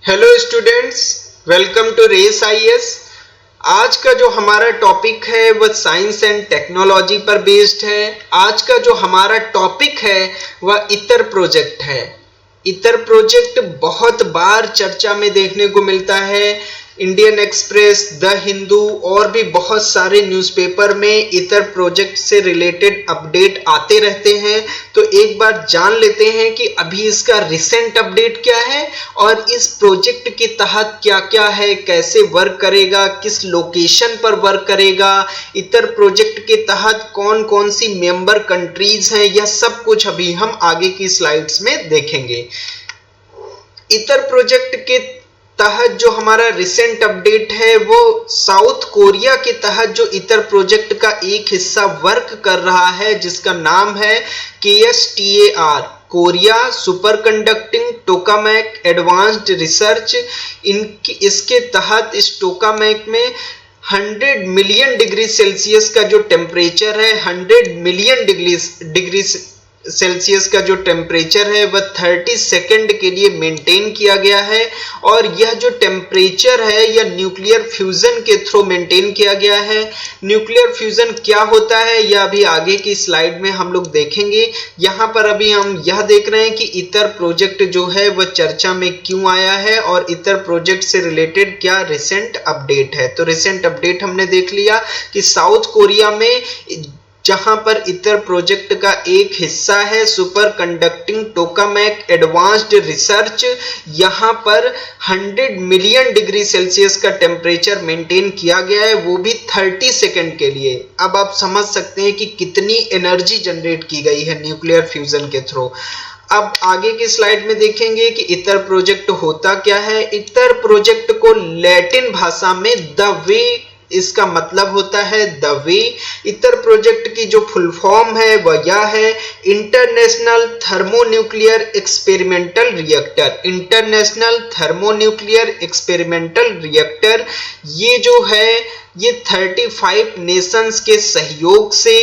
Hello students, welcome to Race IAS. आज का जो हमारा टॉपिक है वह साइंस एंड टेक्नोलॉजी पर बेस्ड है। आज का जो हमारा टॉपिक है वह इतर प्रोजेक्ट है। इतर प्रोजेक्ट बहुत बार चर्चा में देखने को मिलता है। इंडियन एक्सप्रेस, द हिंदू और भी बहुत सारे न्यूज़पेपर में इतर प्रोजेक्ट से रिलेटेड अपडेट आते रहते हैं। तो एक बार जान लेते हैं कि अभी इसका रिसेंट अपडेट क्या है और इस प्रोजेक्ट के तहत क्या क्या है, कैसे वर्क करेगा, किस लोकेशन पर वर्क करेगा, इतर प्रोजेक्ट के तहत कौन कौन सी मेंबर कंट्रीज हैं, यह सब कुछ अभी हम आगे की स्लाइड्स में देखेंगे। इतर प्रोजेक्ट के तहत जो हमारा रिसेंट अपडेट है वो साउथ कोरिया के तहत जो इतर प्रोजेक्ट का एक हिस्सा वर्क कर रहा है जिसका नाम है KSTAR, Korea superconducting tokamak advanced research. इसके तहत इस टोकामेक में 100 मिलियन डिग्री सेल्सियस का जो टेम्परेचर है, 100 मिलियन डिग्री सेल्सियस का जो टेम्परेचर है वह 30 सेकंड के लिए मेंटेन किया गया है। और यह जो टेम्परेचर है यह न्यूक्लियर फ्यूजन के थ्रू मेंटेन किया गया है। न्यूक्लियर फ्यूजन क्या होता है यह अभी आगे की स्लाइड में हम लोग देखेंगे। यहाँ पर अभी हम यह देख रहे हैं कि इतर प्रोजेक्ट जो है वह चर्चा में क्यों आया है और इतर प्रोजेक्ट से रिलेटेड क्या रिसेंट अपडेट है। तो रिसेंट अपडेट हमने देख लिया कि साउथ कोरिया में जहां पर इतर प्रोजेक्ट का एक हिस्सा है super conducting tokamak advanced research, यहां पर 100 मिलियन डिग्री सेल्सियस का टेम्परेचर मेंटेन किया गया है, वो भी 30 सेकंड के लिए। अब आप समझ सकते हैं कि कितनी एनर्जी जनरेट की गई है न्यूक्लियर फ्यूजन के थ्रू। अब आगे की स्लाइड में देखेंगे कि इतर प्रोजेक्ट होता क्या है। इतर प्रोजेक्ट को लैटिन भाषा में द वे इसका मतलब होता है द वे। इतर प्रोजेक्ट की जो फुल फॉर्म है वह यह है international thermonuclear experimental reactor. International thermonuclear experimental reactor ये जो है ये 35 नेशंस के सहयोग से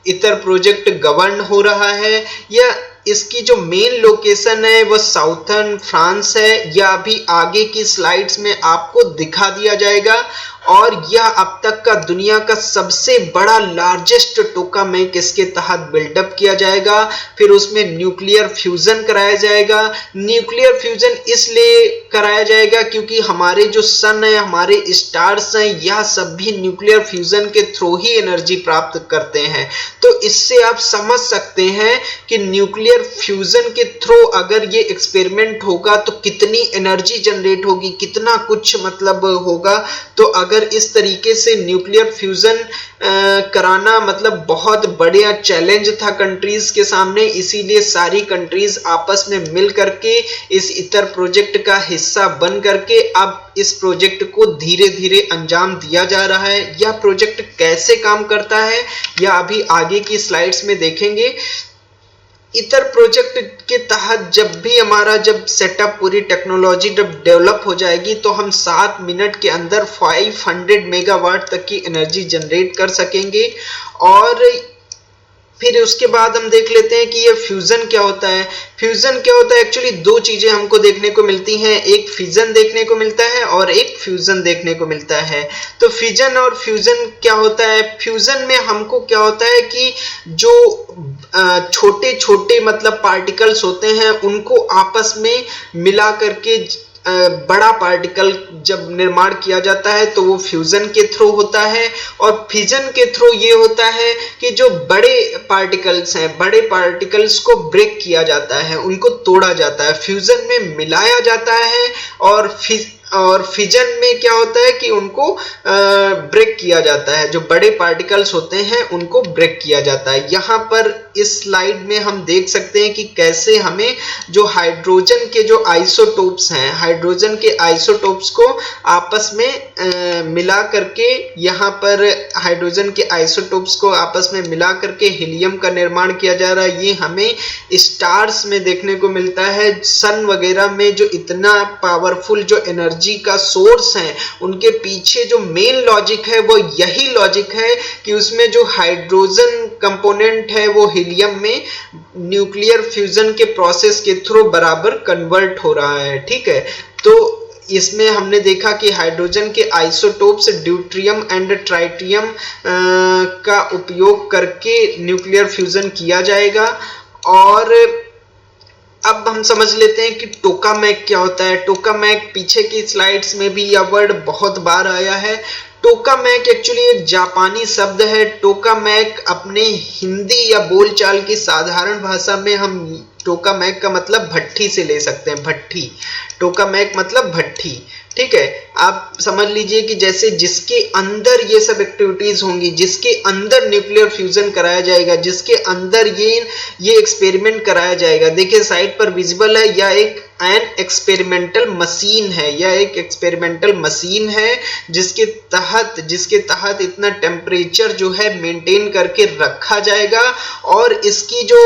इतर प्रोजेक्ट गवर्न हो रहा है। यह इसकी जो मेन लोकेशन है वो साउथर्न फ्रांस है। यह अभी आगे की स्लाइड्स में आपको दिखा दिया जाएगा। और यह अब तक का दुनिया का सबसे बड़ा लार्जेस्ट टोकामेक इसके तहत बिल्डअप किया जाएगा। फिर उसमें न्यूक्लियर फ्यूजन कराया जाएगा। न्यूक्लियर फ्यूजन इसलिए कराया जाएगा क्योंकि हमारे जो सन है, हमारे स्टार्स हैं, यह सब भी न्यूक्लियर फ्यूजन के थ्रू ही एनर्जी प्राप्त करते हैं। तो इससे आप समझ सकते हैं कि न्यूक्लियर फ्यूजन के थ्रू अगर ये एक्सपेरिमेंट होगा तो कितनी एनर्जी जनरेट होगी, कितना कुछ मतलब होगा। तो अगर इस तरीके से न्यूक्लियर फ्यूजन कराना मतलब बहुत बड़ा चैलेंज था कंट्रीज के सामने, इसीलिए सारी कंट्रीज आपस में मिल करके इस इतर प्रोजेक्ट का हिस्सा बन करके अब इस प्रोजेक्ट को धीरे धीरे अंजाम दिया जा रहा है। यह प्रोजेक्ट कैसे काम करता है यह अभी आगे की स्लाइड्स में देखेंगे। इतर प्रोजेक्ट के तहत जब सेटअप पूरी टेक्नोलॉजी जब डेवलप हो जाएगी तो हम 7 मिनट के अंदर 500 मेगावाट तक की एनर्जी जनरेट कर सकेंगे। और फिर उसके बाद हम देख लेते हैं कि ये फ्यूजन क्या होता है। फ्यूजन क्या होता है, एक्चुअली दो चीजें हमको देखने को मिलती हैं, एक फिजन देखने को मिलता है और एक फ्यूजन देखने को मिलता है। तो फिजन और फ्यूजन क्या होता है, फ्यूजन में हमको क्या होता है कि जो छोटे छोटे मतलब पार्टिकल्स होते हैं उनको आपस में मिला करके बड़ा पार्टिकल जब निर्माण किया जाता है तो वो फ्यूजन के थ्रू होता है। और फिजन के थ्रू ये होता है कि जो बड़े पार्टिकल्स हैं, बड़े पार्टिकल्स को ब्रेक किया जाता है, उनको तोड़ा जाता है, फ्यूजन में मिलाया जाता है। और फिजन में क्या होता है कि उनको ब्रेक किया जाता है, जो बड़े पार्टिकल्स होते हैं उनको ब्रेक किया जाता है। यहाँ पर इस स्लाइड में हम देख सकते हैं कि कैसे हमें जो हाइड्रोजन के जो आइसोटोप्स हैं, हाइड्रोजन के आइसोटोप्स को आपस में मिला करके, यहाँ पर हाइड्रोजन के आइसोटोप्स को आपस में मिला करके हीलियम का निर्माण किया जा रहा है। ये हमें स्टार्स में देखने को मिलता है। सन वगैरह में जो इतना पावरफुल जो एनर्जी का सोर्स है उनके पीछे जो मेन लॉजिक है वो यही लॉजिक है कि उसमें जो हाइड्रोजन कंपोनेंट है वो हीलियम में न्यूक्लियर फ्यूजन के प्रोसेस के थ्रू बराबर कन्वर्ट हो रहा है। ठीक है, तो इसमें हमने देखा कि हाइड्रोजन के आइसोटोप्स ड्यूट्रियम एंड ट्राइटियम का उपयोग करके न्यूक्लियर फ्यूजन किया जाएगा। और अब हम समझ लेते हैं कि टोकामेक क्या होता है। टोकामेक पीछे की स्लाइड्स में भी यह वर्ड बहुत बार आया है। टोकामेक एक्चुअली एक जापानी शब्द है। टोकामेक अपने हिंदी या बोलचाल की साधारण भाषा में हम टोकामेक का मतलब भट्ठी से ले सकते हैं। भट्ठी, टोकामेक मतलब भट्ठी, ठीक है। आप समझ लीजिए कि जैसे जिसके अंदर ये सब एक्टिविटीज होंगी, जिसके अंदर न्यूक्लियर फ्यूजन कराया जाएगा, जिसके अंदर ये एक्सपेरिमेंट कराया जाएगा। देखिए साइड पर विजिबल है, यह एक एक्सपेरिमेंटल मशीन है। यह एक एक्सपेरिमेंटल मशीन है जिसके तहत इतना टेम्परेचर जो है मेंटेन करके रखा जाएगा। और इसकी जो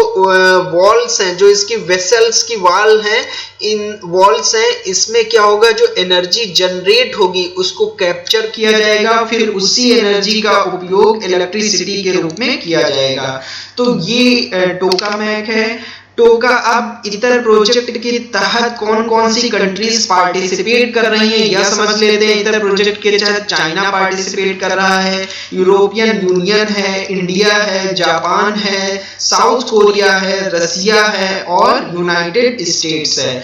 वॉल्स हैं, जो इसकी वेसल्स की वॉल हैं, इन वॉल्स हैं, इसमें क्या होगा, जो एनर्जी जनरेट होगी उसको कैप्चर किया जाएगा, फिर उसी एनर्जी का उपयोग इलेक्ट्रिसिटी के रूप में किया जाएगा। तो ये टोकामेक है। टोका अब इतर प्रोजेक्ट के तहत कौन कौन सी कंट्रीज पार्टिसिपेट कर रही हैं यह समझ लेते हैं। इतर प्रोजेक्ट के तहत चाइना पार्टिसिपेट कर रहा है, यूरोपियन यूनियन है, इंडिया है, जापान है, साउथ कोरिया है, रसिया है और यूनाइटेड स्टेट्स है।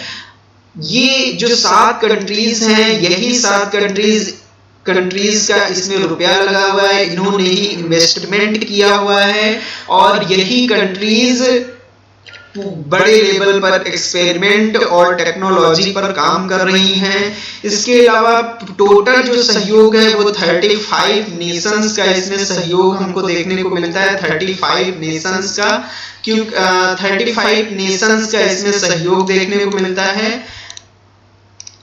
ये जो 7 कंट्रीज हैं, यही 7 कंट्रीज का इसमें रुपया लगा हुआ है, इन्होंने ही इन्वेस्टमेंट किया हुआ है और यही कंट्रीज बड़े लेवल पर एक्सपेरिमेंट और टेक्नोलॉजी पर काम कर रही हैं। इसके अलावा टोटल जो सहयोग है वो 35 नेशंस का इसमें सहयोग हमको देखने को मिलता है। 35 नेशंस का 35 नेशंस का इसमें सहयोग देखने को मिलता है,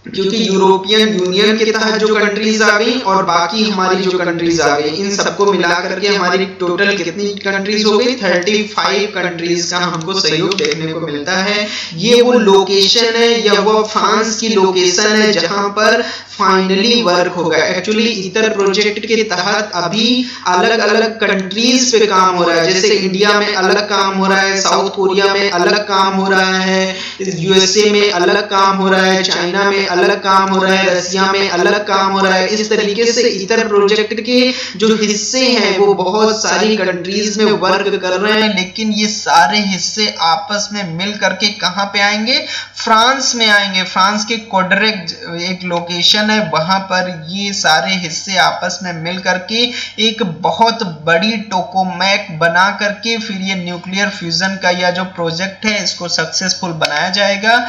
क्योंकि यूरोपियन यूनियन के तहत जो कंट्रीज आ गई और बाकी हमारी जो कंट्रीज आ गई, इन सबको मिला करके हमारी टोटल कितनी कंट्रीज हो गई, 35 कंट्रीज का हमको सहयोग देखने को मिलता है। ये वो लोकेशन है या वो फ्रांस की लोकेशन है जहां पर फाइनली वर्क होगा। एक्चुअली इतर प्रोजेक्ट के तहत अभी अलग अलग कंट्रीज पे काम हो रहा है। जैसे इंडिया में अलग काम हो रहा है, साउथ कोरिया में अलग काम हो रहा है, यूएसए में अलग काम हो रहा है, चाइना में अलग काम हो रहा है, रसिया में अलग काम हो रहा है। इस तरीके से इतर प्रोजेक्ट के जो हिस्से हैं वो बहुत सारी कंट्रीज में वर्क कर रहे हैं, लेकिन ये सारे हिस्से आपस में मिल करके कहां पे आएंगे, फ्रांस में आएंगे। फ्रांस के कोडरेक एक लोकेशन है, वहां पर ये सारे हिस्से आपस में मिल करके एक बहुत बड़ी टोकामेक बना करके फिर ये न्यूक्लियर फ्यूजन का यह जो प्रोजेक्ट है इसको सक्सेसफुल बनाया जाएगा।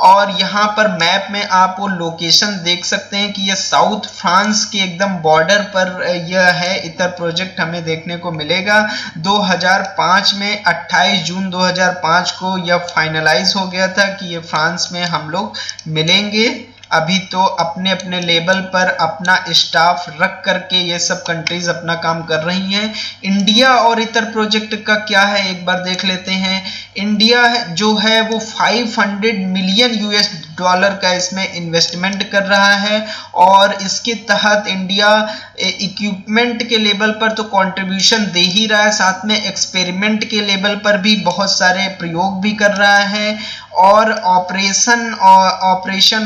और यहाँ पर मैप में आप वो लोकेशन देख सकते हैं कि ये साउथ फ्रांस के एकदम बॉर्डर पर यह है। इतर प्रोजेक्ट हमें देखने को मिलेगा 2005 में 28 जून 2005 को यह फाइनलाइज हो गया था कि ये फ्रांस में हम लोग मिलेंगे। अभी तो अपने अपने लेवल पर अपना स्टाफ रख करके ये सब कंट्रीज अपना काम कर रही हैं। इंडिया और इतर प्रोजेक्ट का क्या है एक बार देख लेते हैं। इंडिया जो है वो 500 मिलियन यूएस डॉलर का इसमें इन्वेस्टमेंट कर रहा है और इसके तहत इंडिया इक्विपमेंट के लेवल पर तो कंट्रीब्यूशन दे ही रहा है, साथ में एक्सपेरिमेंट के लेवल पर भी बहुत सारे प्रयोग भी कर रहा है और ऑपरेशन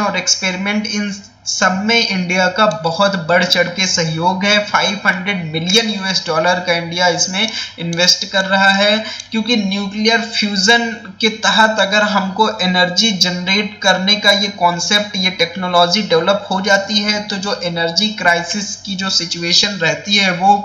और एक्सपेरिमेंट इन सब में इंडिया का बहुत बढ़ चढ़ के सहयोग है। 500 मिलियन यूएस डॉलर का इंडिया इसमें इन्वेस्ट कर रहा है, क्योंकि न्यूक्लियर फ्यूजन के तहत अगर हमको एनर्जी जनरेट करने का ये कॉन्सेप्ट, ये टेक्नोलॉजी डेवलप हो जाती है तो जो एनर्जी क्राइसिस की जो सिचुएशन रहती है वो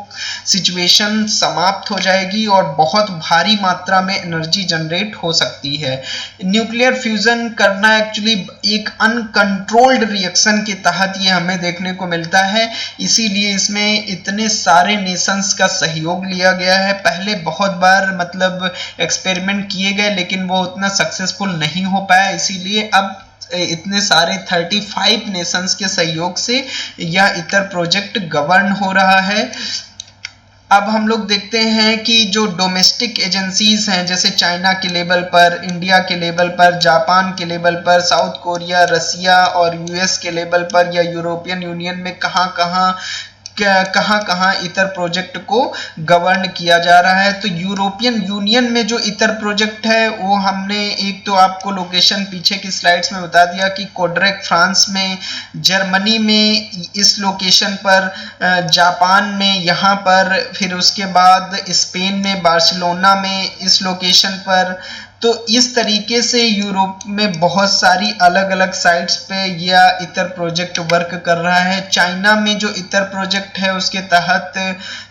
सिचुएशन समाप्त हो जाएगी और बहुत भारी मात्रा में एनर्जी जनरेट हो सकती है। न्यूक्लियर फ्यूजन करना एक्चुअली एक अनकंट्रोल्ड रिएक्शन के तहत ये हमें देखने को मिलता है, इसीलिए इसमें इतने सारे नेशंस का सहयोग लिया गया है। पहले बहुत बार मतलब एक्सपेरिमेंट किए गए लेकिन वो उतना सक्सेसफुल नहीं हो पाया, इसीलिए अब इतने सारे 35 नेशंस के सहयोग से यह इतर प्रोजेक्ट गवर्न हो रहा है। अब हम लोग देखते हैं कि जो डोमेस्टिक एजेंसीज हैं जैसे चाइना के लेवल पर, इंडिया के लेवल पर, जापान के लेवल पर, साउथ कोरिया, रसिया और यूएस के लेवल पर या यूरोपियन यूनियन में कहाँ कहाँ कहाँ कहाँ इतर प्रोजेक्ट को गवर्न किया जा रहा है। तो यूरोपियन यूनियन में जो इतर प्रोजेक्ट है वो हमने एक तो आपको लोकेशन पीछे की स्लाइड्स में बता दिया कि कोडरेक फ्रांस में, जर्मनी में इस लोकेशन पर, जापान में यहाँ पर, फिर उसके बाद स्पेन में बार्सिलोना में इस लोकेशन पर। तो इस तरीके से यूरोप में बहुत सारी अलग अलग साइट्स पे यह इतर प्रोजेक्ट वर्क कर रहा है। चाइना में जो इतर प्रोजेक्ट है उसके तहत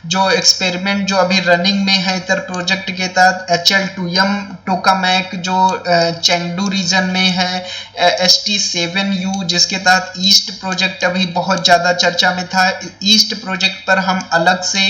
जो एक्सपेरिमेंट जो अभी रनिंग में है इतर प्रोजेक्ट के तहत HL2M टोकामैक जो चेंगडू रीजन में है, ST7U जिसके तहत ईस्ट प्रोजेक्ट अभी बहुत ज़्यादा चर्चा में था। ईस्ट प्रोजेक्ट पर हम अलग से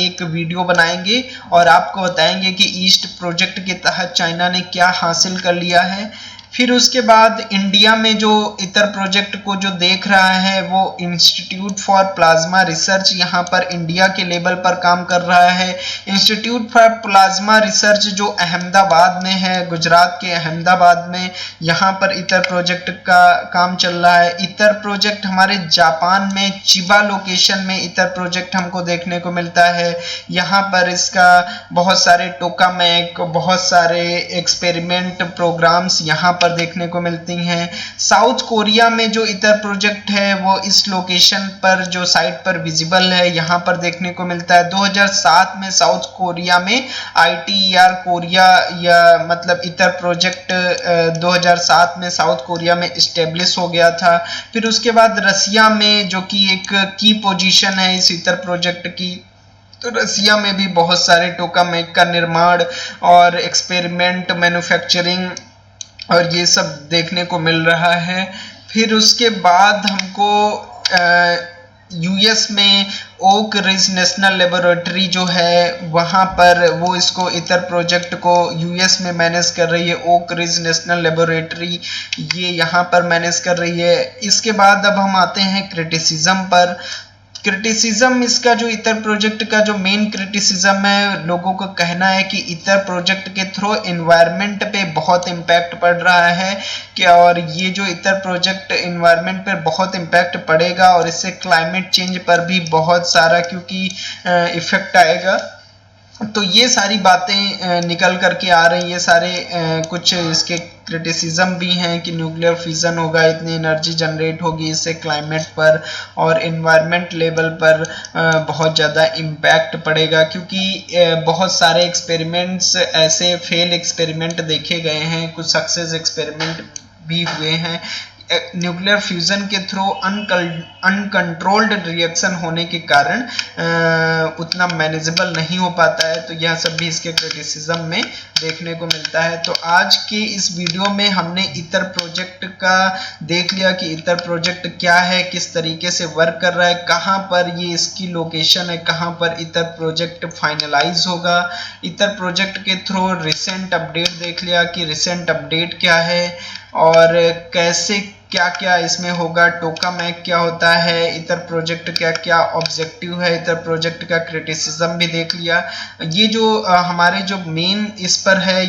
एक वीडियो बनाएंगे और आपको बताएंगे कि ईस्ट प्रोजेक्ट के तहत चाइना ने क्या हासिल कर लिया है। फिर उसके बाद इंडिया में जो इतर प्रोजेक्ट को जो देख रहा है वो इंस्टीट्यूट फॉर प्लाज्मा रिसर्च यहाँ पर इंडिया के लेवल पर काम कर रहा है। इंस्टीट्यूट फॉर प्लाज्मा रिसर्च जो अहमदाबाद में है, गुजरात के अहमदाबाद में, यहाँ पर इतर प्रोजेक्ट का काम चल रहा है। इतर प्रोजेक्ट हमारे जापान में चिबा लोकेशन में इतर प्रोजेक्ट हमको देखने को मिलता है। यहाँ पर इसका बहुत सारे टोकामैक, बहुत सारे एक्सपेरिमेंट प्रोग्राम्स यहाँ पर देखने को मिलती हैं। साउथ कोरिया में जो इतर प्रोजेक्ट है वो इस लोकेशन पर जो साइट पर विजिबल है यहाँ पर देखने को मिलता है। 2007 में साउथ कोरिया में ITER कोरिया या मतलब इतर प्रोजेक्ट 2007 में साउथ कोरिया में इस्टेब्लिश हो गया था। फिर उसके बाद रसिया में जो कि एक की पोजीशन है इस इतर प्रोजेक्ट की, तो रसिया में भी बहुत सारे टोकामैक का निर्माण और एक्सपेरिमेंट मैन्युफैक्चरिंग और ये सब देखने को मिल रहा है। फिर उसके बाद हमको US में ओक रिज नेशनल लेबोरेटरी जो है वहाँ पर वो इसको इतर प्रोजेक्ट को US में मैनेज कर रही है। ओक रिज नेशनल लेबोरेटरी ये यहाँ पर मैनेज कर रही है। इसके बाद अब हम आते हैं क्रिटिसिज्म पर। क्रिटिसिज्म इसका जो इतर प्रोजेक्ट का जो मेन क्रिटिसिज्म है, लोगों को कहना है कि इतर प्रोजेक्ट के थ्रू एनवायरनमेंट पे बहुत इम्पैक्ट पड़ रहा है कि और ये जो इतर प्रोजेक्ट एनवायरनमेंट पर बहुत इम्पैक्ट पड़ेगा और इससे क्लाइमेट चेंज पर भी बहुत सारा क्योंकि इफेक्ट आएगा। तो ये सारी बातें निकल करके आ रही है। सारे कुछ इसके क्रिटिसिज्म भी हैं कि न्यूक्लियर फिजन होगा, इतनी एनर्जी जनरेट होगी, इससे क्लाइमेट पर और एनवायरनमेंट लेवल पर बहुत ज़्यादा इम्पैक्ट पड़ेगा क्योंकि बहुत सारे एक्सपेरिमेंट्स ऐसे फेल एक्सपेरिमेंट देखे गए हैं, कुछ सक्सेस एक्सपेरिमेंट भी हुए हैं। न्यूक्लियर फ्यूजन के थ्रू अनकंट्रोल्ड रिएक्शन होने के कारण उतना मैनेजेबल नहीं हो पाता है। तो यह सब भी इसके क्रिटिसिज्म में देखने को मिलता है। तो आज के इस वीडियो में हमने इतर प्रोजेक्ट का देख लिया कि इतर प्रोजेक्ट क्या है, किस तरीके से वर्क कर रहा है, कहाँ पर ये इसकी लोकेशन है, कहाँ पर इतर प्रोजेक्ट फाइनलाइज होगा। इतर प्रोजेक्ट के थ्रू रिसेंट अपडेट देख लिया कि रिसेंट अपडेट क्या है और कैसे क्या क्या इसमें होगा, टोकामैक क्या होता है, इतर प्रोजेक्ट क्या क्या ऑब्जेक्टिव है, इतर प्रोजेक्ट का क्रिटिसिज्म भी देख लिया। ये जो हमारे जो मेन इस पर है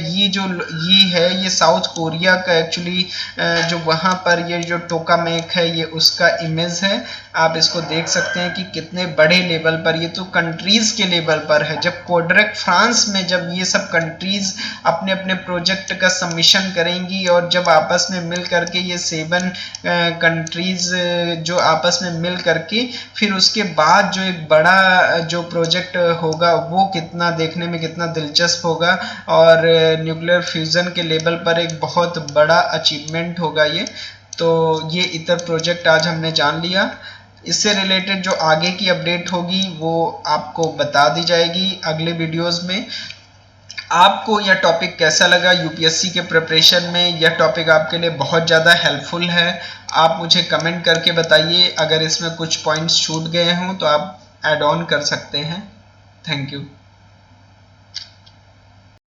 ये साउथ कोरिया का एक्चुअली जो वहाँ पर ये जो टोकामैक है ये उसका इमेज है। आप इसको देख सकते हैं कि कितने बड़े लेवल पर, ये तो कंट्रीज के लेवल पर है। जब कोडरेक फ्रांस में जब ये सब कंट्रीज अपने अपने प्रोजेक्ट का सबमिशन करेंगी और जब आपस में मिल करके ये 7 कंट्रीज जो आपस में मिल करके फिर उसके बाद जो एक बड़ा जो प्रोजेक्ट होगा वो कितना देखने में कितना दिलचस्प होगा और न्यूक्लियर फ्यूजन के लेवल पर एक बहुत बड़ा अचीवमेंट होगा ये। तो ये इतर प्रोजेक्ट आज हमने जान लिया। इससे रिलेटेड जो आगे की अपडेट होगी वो आपको बता दी जाएगी अगले वीडियोस में। आपको यह टॉपिक कैसा लगा यूपीएससी के प्रिपरेशन में? यह टॉपिक आपके लिए बहुत ज़्यादा हेल्पफुल है। आप मुझे कमेंट करके बताइए, अगर इसमें कुछ पॉइंट्स छूट गए हों तो आप ऐड ऑन कर सकते हैं। Thank you.